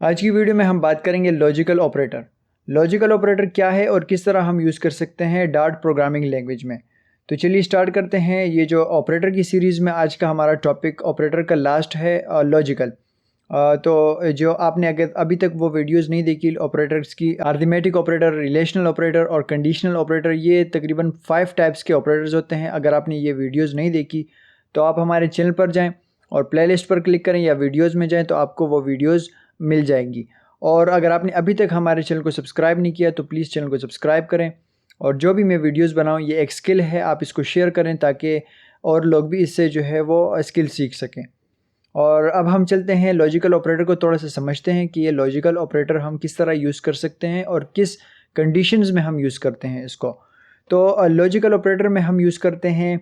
आज की वीडियो में हम बात करेंगे लॉजिकल ऑपरेटर। लॉजिकल ऑपरेटर क्या है और किस तरह हम यूज़ कर सकते हैं डार्ट प्रोग्रामिंग लैंग्वेज में। तो चलिए स्टार्ट करते हैं। ये जो ऑपरेटर की सीरीज़ में आज का हमारा टॉपिक ऑपरेटर का लास्ट है लॉजिकल। तो जो आपने अगर अभी तक वो वीडियोस नहीं देखी ऑपरेटर्स की, अरिथमेटिक ऑपरेटर, रिलेशनल ऑपरेटर और कंडीशनल ऑपरेटर, ये तकरीबन 5 टाइप्स के ऑपरेटर्स होते हैं। अगर आपने ये वीडियोस नहीं देखी तो आप हमारे चैनल पर जाएं और प्लेलिस्ट पर क्लिक करें या वीडियोस में जाएं तो आपको वो वीडियोस मिल जाएंगी। और अगर आपने अभी तक हमारे चैनल को सब्सक्राइब नहीं किया तो प्लीज़ चैनल को सब्सक्राइब करें। और जो भी मैं वीडियोस बनाऊं ये एक स्किल है, आप इसको शेयर करें ताकि और लोग भी इससे जो है वो स्किल सीख सकें। और अब हम चलते हैं लॉजिकल ऑपरेटर को थोड़ा सा समझते हैं कि ये लॉजिकल ऑपरेटर हम किस तरह यूज़ कर सकते हैं और किस कंडीशंस में हम यूज़ करते हैं इसको। तो लॉजिकल ऑपरेटर में हम यूज़ करते हैं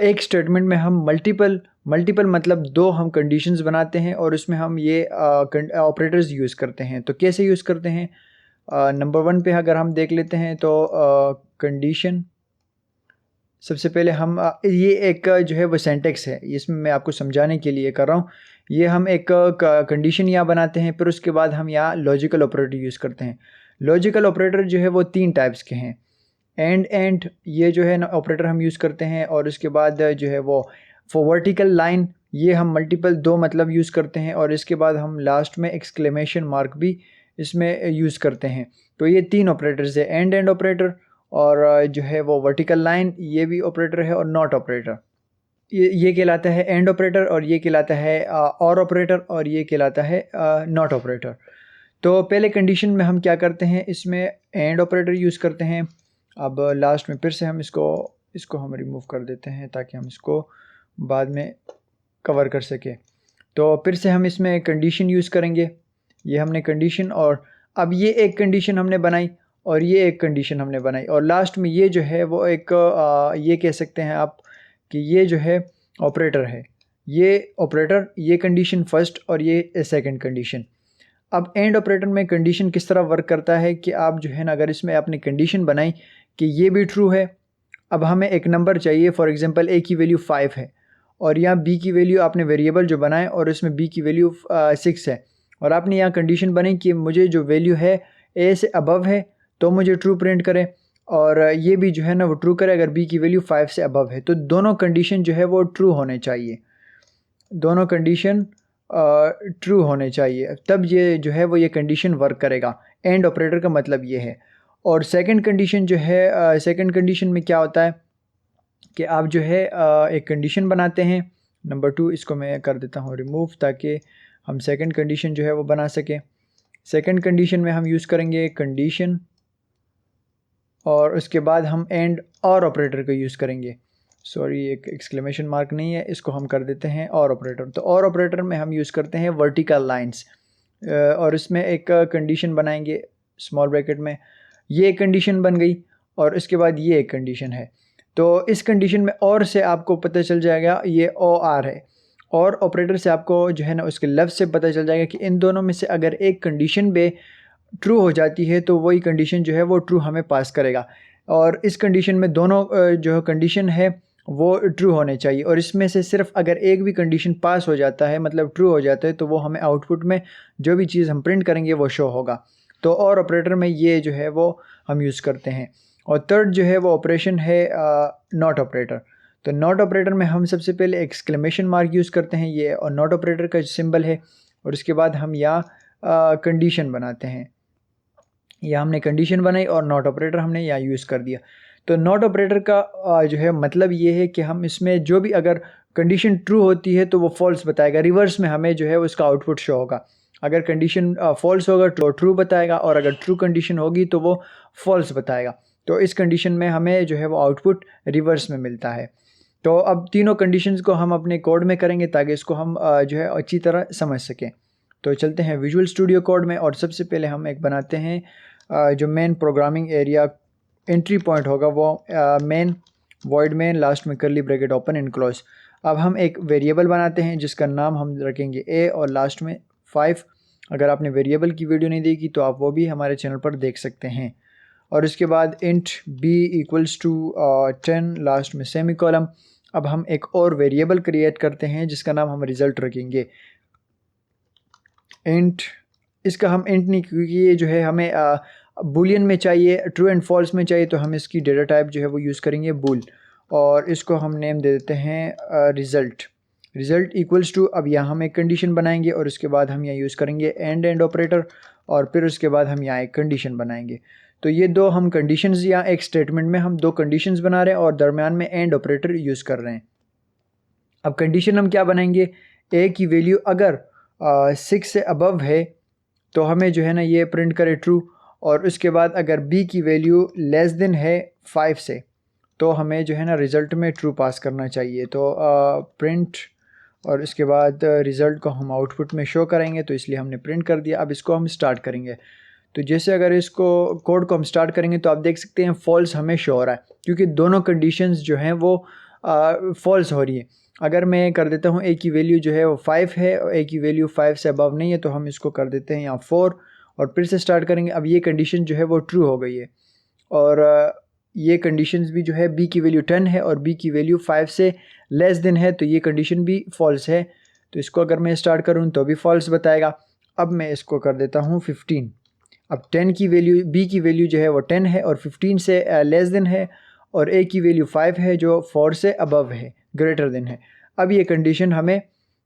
एक स्टेटमेंट में हम मल्टीपल मल्टीपल मतलब 2 हम कंडीशंस बनाते हैं और उसमें हम ये ऑपरेटर्स यूज़ करते हैं। तो कैसे यूज़ करते हैं? नंबर 1 पे अगर हम देख लेते हैं तो कंडीशन, सबसे पहले हम ये एक जो है वो सेंटेक्स है, इसमें मैं आपको समझाने के लिए कर रहा हूँ। ये हम एक कंडीशन यहाँ बनाते हैं, फिर उसके बाद हम यहाँ लॉजिकल ऑपरेटर यूज़ करते हैं। लॉजिकल ऑपरेटर जो है वो 3 टाइप्स के हैं। एंड ये जो है ना ऑपरेटर हम यूज़ करते हैं, और उसके बाद जो है वो फॉर वर्टिकल लाइन ये हम मल्टीपल 2 मतलब यूज़ करते हैं, और इसके बाद हम लास्ट में एक्सक्लेमेशन मार्क भी इसमें यूज़ करते हैं। तो ये 3 ऑपरेटर्स है, एंड ऑपरेटर और जो है वो वर्टिकल लाइन ये भी ऑपरेटर है, और नॉट ऑपरेटर ये कहलाता है एंड ऑपरेटर, और ये कहलाता है और ऑपरेटर, और ये कहलाता है नॉट ऑपरेटर। तो पहले कंडीशन में हम क्या करते हैं, इसमें एंड ऑपरेटर यूज़ करते हैं। अब लास्ट में फिर से हम इसको हम रिमूव कर देते हैं ताकि हम इसको बाद में कवर कर सके। तो फिर से हम इसमें कंडीशन यूज़ करेंगे। ये हमने कंडीशन, और अब ये एक कंडीशन हमने बनाई और ये एक कंडीशन हमने बनाई, और लास्ट में ये जो है वो एक ये कह सकते हैं आप कि ये जो है ऑपरेटर है। ये ऑपरेटर, ये कंडीशन फर्स्ट और ये सेकंड कंडीशन। अब एंड ऑपरेटर में कंडीशन किस तरह वर्क करता है कि आप जो है ना, अगर इसमें आपने कंडीशन बनाई कि ये भी ट्रू है, अब हमें एक नंबर चाहिए, फॉर एग्जांपल ए की वैल्यू 5 है और यहाँ बी की वैल्यू आपने वेरिएबल जो बनाए और इसमें बी की वैल्यू 6 है, और आपने यहाँ कंडीशन बनाई कि मुझे जो वैल्यू है ए से अबव है तो मुझे ट्रू प्रिंट करें, और ये भी जो है ना वो ट्रू करे अगर बी की वैल्यू 5 से अबव है। तो दोनों कंडीशन जो है वो ट्रू होने चाहिए, दोनों कंडीशन ट्रू होने चाहिए, तब ये जो है वो ये कंडीशन वर्क करेगा। एंड ऑपरेटर का मतलब ये है। और सेकंड कंडीशन जो है, सेकंड कंडीशन में क्या होता है कि आप जो है एक कंडीशन बनाते हैं। नंबर 2 इसको मैं कर देता हूँ रिमूव ताकि हम सेकंड कंडीशन जो है वो बना सकें। सेकंड कंडीशन में हम यूज़ करेंगे कंडीशन, और उसके बाद हम एंड और ऑपरेटर को यूज़ करेंगे। सॉरी, एक एक्सक्लेमेशन मार्क नहीं है, इसको हम कर देते हैं और ऑपरेटर। तो और ऑपरेटर में हम यूज़ करते हैं वर्टिकल लाइंस, और इसमें एक कंडीशन बनाएंगे स्मॉल ब्रैकेट में। ये एक कंडीशन बन गई और इसके बाद ये एक कंडीशन है। तो इस कंडीशन में और से आपको पता चल जाएगा ये ओ आर है, और ऑपरेटर से आपको जो है ना उसके लफ्ज़ से पता चल जाएगा कि इन दोनों में से अगर एक कंडीशन पे ट्रू हो जाती है तो वही कंडीशन जो है वो ट्रू हमें पास करेगा। और इस कंडीशन में दोनों जो कंडीशन है वो ट्रू होने चाहिए, और इसमें से सिर्फ अगर एक भी कंडीशन पास हो जाता है मतलब ट्रू हो जाता है तो वो हमें आउटपुट में जो भी चीज़ हम प्रिंट करेंगे वो शो होगा। तो और ऑपरेटर में ये जो है वो हम यूज़ करते हैं। और थर्ड जो है वो ऑपरेशन है नॉट ऑपरेटर। तो नॉट ऑपरेटर में हम सबसे पहले एक्सक्लेमेशन मार्क यूज़ करते हैं, ये और नॉट ऑपरेटर का सिंबल है, और उसके बाद हम यहाँ कंडीशन बनाते हैं। या हमने कंडीशन बनाई और नॉट ऑपरेटर हमने यहाँ यूज़ कर दिया। तो नॉट ऑपरेटर का जो है मतलब ये है कि हम इसमें जो भी अगर कंडीशन ट्रू होती है तो वो फॉल्स बताएगा, रिवर्स में हमें जो है उसका आउटपुट शो होगा। अगर कंडीशन फॉल्स होगा तो ट्रू बताएगा, और अगर ट्रू कंडीशन होगी तो वो फॉल्स बताएगा। तो इस कंडीशन में हमें जो है वो आउटपुट रिवर्स में मिलता है। तो अब तीनों कंडीशंस को हम अपने कोड में करेंगे ताकि इसको हम जो है अच्छी तरह समझ सकें। तो चलते हैं विजुअल स्टूडियो कोड में, और सबसे पहले हम एक बनाते हैं जो main programming area entry point होगा वो मेन वॉइड मेन, लास्ट में करली ब्रैकेट ओपन एंड क्लोज। अब हम एक वेरिएबल बनाते हैं जिसका नाम हम रखेंगे ए और लास्ट में 5। अगर आपने वेरिएबल की वीडियो नहीं देखी तो आप वो भी हमारे चैनल पर देख सकते हैं। और उसके बाद int b equals to 10, last में सेमी कॉलम। अब हम एक और वेरिएबल क्रिएट करते हैं जिसका नाम हम रिज़ल्ट रखेंगे। इंट इसका हम इंट नहीं, क्योंकि ये जो है हमें बूलियन में चाहिए, ट्रू एंड फॉल्स में चाहिए, तो हम इसकी डेटा टाइप जो है वो यूज़ करेंगे बूल, और इसको हम नेम दे देते हैं रिज़ल्ट। रिज़ल्ट इक्वल्स टू, अब यहाँ हम एक कंडीशन बनाएंगे और उसके बाद हम यहाँ यूज़ करेंगे एंड ऑपरेटर, और फिर उसके बाद हम यहाँ एक कंडीशन बनाएंगे। तो ये दो हम कंडीशंस, या एक स्टेटमेंट में हम दो कंडीशंस बना रहे हैं और दरमियान में एंड ऑपरेटर यूज़ कर रहे हैं। अब कंडीशन हम क्या बनाएंगे, ए की वैल्यू अगर 6 से अबव है तो हमें जो है ना ये प्रिंट करे ट्रू, और उसके बाद अगर बी की वैल्यू लेस देन है 5 से तो हमें जो है ना रिज़ल्ट में ट्रू पास करना चाहिए। तो प्रिंट, और इसके बाद रिज़ल्ट को हम आउटपुट में शो करेंगे, तो इसलिए हमने प्रिंट कर दिया। अब इसको हम स्टार्ट करेंगे, तो जैसे अगर इसको कोड को हम स्टार्ट करेंगे तो आप देख सकते हैं फॉल्स हमें शो हो रहा है, क्योंकि दोनों कंडीशंस जो हैं वो फॉल्स हो रही है। अगर मैं कर देता हूँ ए की वैल्यू जो है वो 5 है और ए की वैल्यू 5 से अबव नहीं है, तो हम इसको कर देते हैं यहाँ 4 और फिर से स्टार्ट करेंगे। अब ये कंडीशन जो है वो ट्रू हो गई है, और ये कंडीशंस भी जो है बी की वैल्यू 10 है और बी की वैल्यू 5 से लेस देन है, तो ये कंडीशन भी फॉल्स है। तो इसको अगर मैं स्टार्ट करूँ तो भी फॉल्स बताएगा। अब मैं इसको कर देता हूँ 15। अब 10 की वैल्यू, बी की वैल्यू जो है वो 10 है और 15 से लेस देन है, और ए की वैल्यू 5 है जो 4 से अबव है, ग्रेटर देन है। अब ये कंडीशन हमें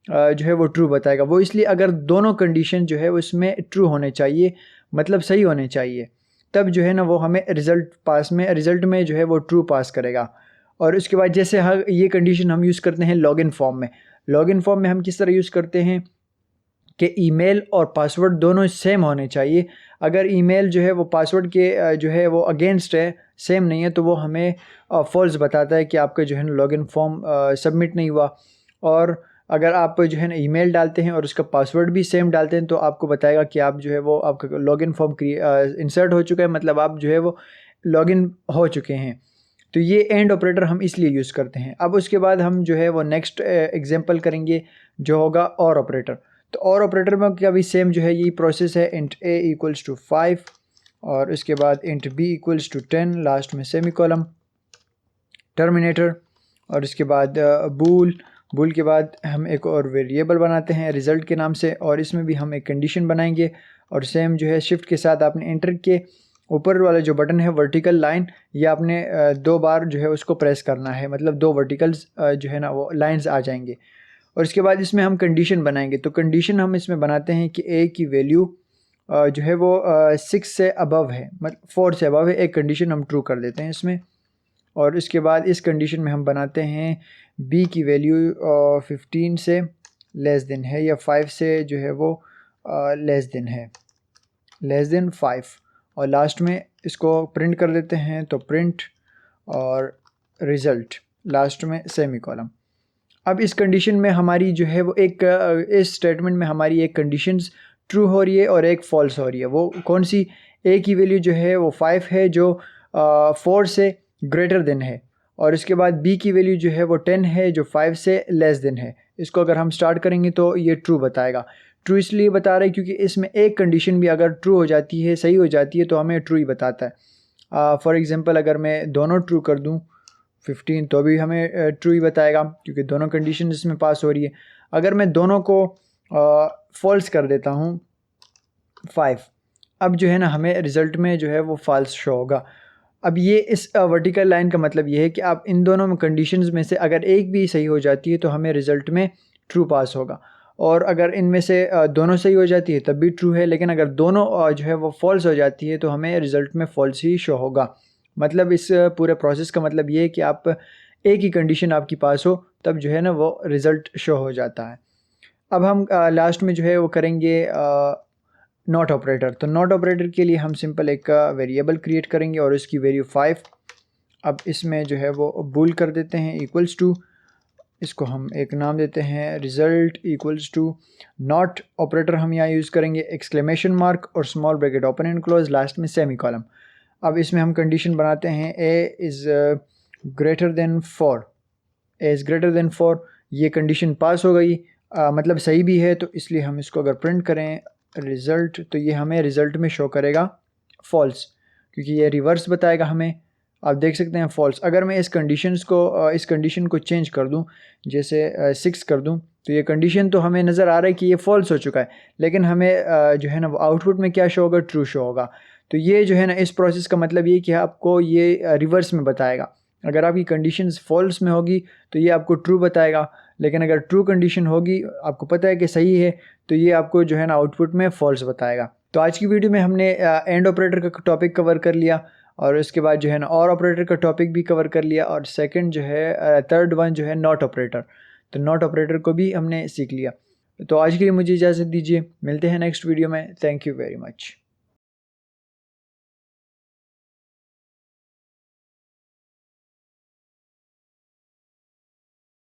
जो है वो ट्रू बताएगा। वो इसलिए अगर दोनों कंडीशन जो है उसमें ट्रू होने चाहिए, मतलब सही होने चाहिए, तब जो है ना वो हमें रिज़ल्ट में जो है वो ट्रू पास करेगा। और उसके बाद जैसे हर ये कंडीशन हम यूज़ करते हैं लॉगिन फॉर्म में। लॉगिन फॉर्म में हम किस तरह यूज़ करते हैं कि ईमेल और पासवर्ड दोनों सेम होने चाहिए। अगर ईमेल जो है वो पासवर्ड के जो है वो अगेंस्ट है, सेम नहीं है, तो वो हमें फॉल्स बताता है कि आपका जो है ना लॉगिन फॉर्म सबमिट नहीं हुआ। और अगर आप जो है ना ईमेल डालते हैं और उसका पासवर्ड भी सेम डालते हैं, तो आपको बताएगा कि आप जो है वो आपका लॉगिन फॉर्म इंसर्ट हो चुका है, मतलब आप जो है वो लॉगिन हो चुके हैं। तो ये एंड ऑपरेटर हम इसलिए यूज़ करते हैं। अब उसके बाद हम जो है वो नेक्स्ट एग्जांपल करेंगे जो होगा और ऑपरेटर। तो और ऑपरेटर में क्या भी सेम जो है यही प्रोसेस है, इंट ए इक्वल्स टू 5 और उसके बाद int b equals to 10, last में सेमी कॉलम, टर्मिनेटर, और इसके बाद बूल के बाद हम एक और वेरिएबल बनाते हैं रिज़ल्ट के नाम से, और इसमें भी हम एक कंडीशन बनाएंगे। और सेम जो है शिफ्ट के साथ आपने एंटर के ऊपर वाला जो बटन है वर्टिकल लाइन, ये आपने 2 बार जो है उसको प्रेस करना है, मतलब 2 वर्टिकल्स जो है ना वो लाइंस आ जाएंगे। और इसके बाद इसमें हम कंडीशन बनाएंगे। तो कंडीशन हम इसमें बनाते हैं कि ए की वैल्यू जो है वो 6 से अबव है, मतलब 4 से अबव है, एक कंडीशन हम ट्रू कर देते हैं इसमें। और इसके बाद इस कंडीशन में हम बनाते हैं बी की वैल्यू 15 से लेस देन है, या 5 से जो है वो लेस देन है, लेस देन 5, और लास्ट में इसको प्रिंट कर देते हैं। तो प्रिंट और रिज़ल्ट, लास्ट में सेमी कॉलम। अब इस कंडीशन में हमारी जो है वो एक इस स्टेटमेंट में हमारी एक कंडीशंस ट्रू हो रही है और एक फॉल्स हो रही है। वो कौन सी, ए की वैल्यू जो है वो 5 है जो 4 से ग्रेटर देन है, और इसके बाद बी की वैल्यू जो है वो 10 है जो 5 से लेस देन है। इसको अगर हम स्टार्ट करेंगे तो ये ट्रू बताएगा। ट्रू इसलिए बता रहा है क्योंकि इसमें एक कंडीशन भी अगर ट्रू हो जाती है, सही हो जाती है, तो हमें ट्रू ही बताता है। फॉर एग्ज़ाम्पल अगर मैं दोनों ट्रू कर दूँ 15, तो भी हमें ट्रू ही बताएगा क्योंकि दोनों कंडीशन इसमें पास हो रही है। अगर मैं दोनों को फॉल्स कर देता हूँ 5, अब जो है ना हमें रिज़ल्ट में जो है वो फॉल्स शो होगा। अब ये इस वर्टिकल लाइन का मतलब ये है कि आप इन दोनों में कंडीशंस में से अगर एक भी सही हो जाती है तो हमें रिज़ल्ट में ट्रू पास होगा, और अगर इनमें से दोनों सही हो जाती है तब भी ट्रू है, लेकिन अगर दोनों जो है वो फॉल्स हो जाती है तो हमें रिज़ल्ट में फॉल्स ही शो होगा। मतलब इस पूरे प्रोसेस का मतलब ये है कि आप एक ही कंडीशन आपके पास हो तब जो है ना वो रिज़ल्ट शो हो जाता है। अब हम लास्ट में जो है वो करेंगे नॉट ऑपरेटर। तो नॉट ऑपरेटर के लिए हम सिंपल एक वेरिएबल क्रिएट करेंगे और इसकी वैल्यू 5। अब इसमें जो है वो बूल कर देते हैं इक्वल्स टू, इसको हम एक नाम देते हैं result equals to not operator हम यहाँ यूज़ करेंगे एक्सक्लेमेशन मार्क और small bracket open and close, last में सेमी कॉलम। अब इसमें हम कंडीशन बनाते हैं a is greater than 4, a is greater than 4, ये कंडीशन पास हो गई, मतलब सही भी है, तो इसलिए हम इसको अगर प्रिंट करें रिज़ल्ट तो ये हमें रिज़ल्ट में शो करेगा फॉल्स, क्योंकि ये रिवर्स बताएगा हमें। आप देख सकते हैं फॉल्स। अगर मैं इस कंडीशन को चेंज कर दूं, जैसे 6 कर दूं, तो ये कंडीशन तो हमें नज़र आ रहा है कि ये फॉल्स हो चुका है, लेकिन हमें जो है ना वो आउटपुट में क्या शो होगा, ट्रू शो होगा। तो ये जो है ना इस प्रोसेस का मतलब ये कि आपको ये रिवर्स में बताएगा। अगर आपकी कंडीशंस फॉल्स में होगी तो ये आपको ट्रू बताएगा, लेकिन अगर ट्रू कंडीशन होगी, आपको पता है कि सही है, तो ये आपको जो है ना आउटपुट में फॉल्स बताएगा। तो आज की वीडियो में हमने एंड ऑपरेटर का टॉपिक कवर कर लिया, और उसके बाद जो है ना और ऑपरेटर का टॉपिक भी कवर कर लिया, और सेकंड जो है थर्ड वन जो है नॉट ऑपरेटर, तो नॉट ऑपरेटर को भी हमने सीख लिया। तो आज के लिए मुझे इजाज़त दीजिए, मिलते हैं नेक्स्ट वीडियो में। Thank you very much.